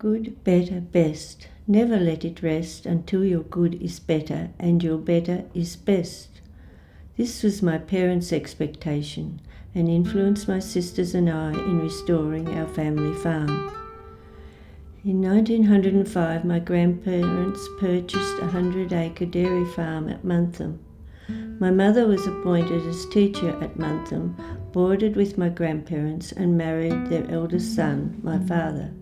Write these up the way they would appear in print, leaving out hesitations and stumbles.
Good, better, best. Never let it rest until your good is better and your better is best. This was my parents' expectation and influenced my sisters and I in restoring our family farm. In 1905, my grandparents purchased a 100-acre dairy farm at Muntham. My mother was appointed as teacher at Muntham, boarded with my grandparents and married their eldest son, my father.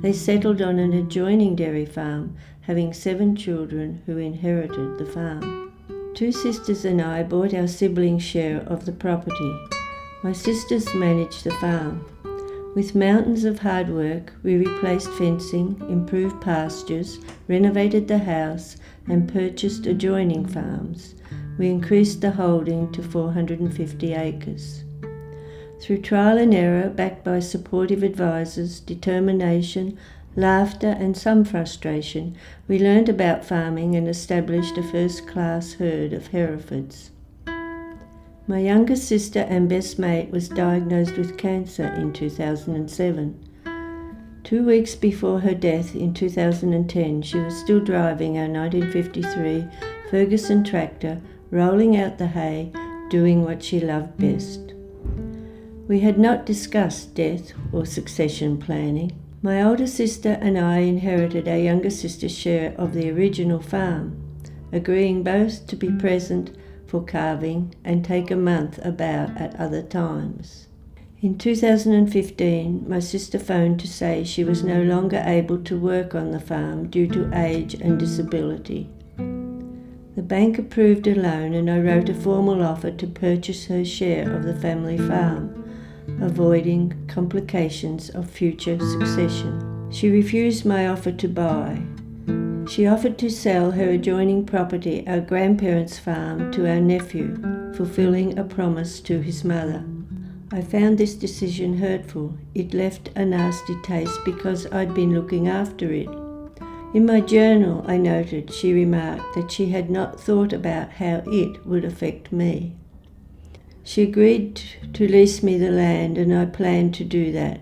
They settled on an adjoining dairy farm, having 7 children who inherited the farm. 2 sisters and I bought our siblings' share of the property. My sisters managed the farm. With mountains of hard work, we replaced fencing, improved pastures, renovated the house, and purchased adjoining farms. We increased the holding to 450 acres. Through trial and error, backed by supportive advisors, determination, laughter, and some frustration, we learned about farming and established a first-class herd of Herefords. My younger sister and best mate was diagnosed with cancer in 2007. 2 weeks before her death in 2010, she was still driving our 1953 Ferguson tractor, rolling out the hay, doing what she loved best. We had not discussed death or succession planning. My older sister and I inherited our younger sister's share of the original farm, agreeing both to be present for calving and take a month about at other times. In 2015, my sister phoned to say she was no longer able to work on the farm due to age and disability. The bank approved a loan and I wrote a formal offer to purchase her share of the family farm, avoiding complications of future succession. She refused my offer to buy. She offered to sell her adjoining property, our grandparents' farm, to our nephew, fulfilling a promise to his mother. I found this decision hurtful. It left a nasty taste because I'd been looking after it. In my journal, I noted she remarked that she had not thought about how it would affect me. She agreed to lease me the land and I planned to do that.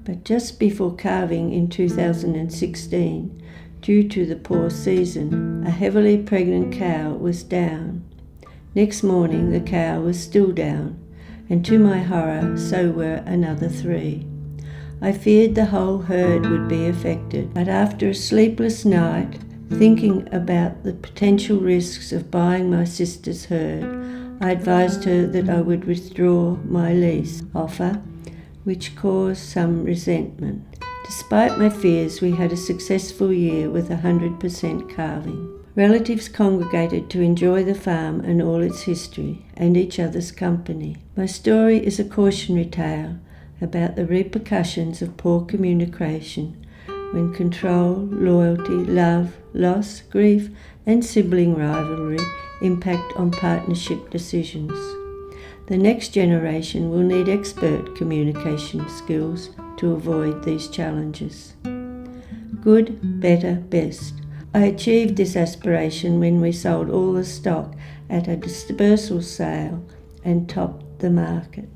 But just before calving in 2016, due to the poor season, a heavily pregnant cow was down. Next morning the cow was still down, and to my horror so were another 3. I feared the whole herd would be affected, but after a sleepless night, thinking about the potential risks of buying my sister's herd, I advised her that I would withdraw my lease offer, which caused some resentment. Despite my fears, we had a successful year with 100% calving. Relatives congregated to enjoy the farm and all its history, and each other's company. My story is a cautionary tale about the repercussions of poor communication when control, loyalty, love, loss, grief, and sibling rivalry impact on partnership decisions. The next generation will need expert communication skills to avoid these challenges. Good, better, best. I achieved this aspiration when we sold all the stock at a dispersal sale and topped the market.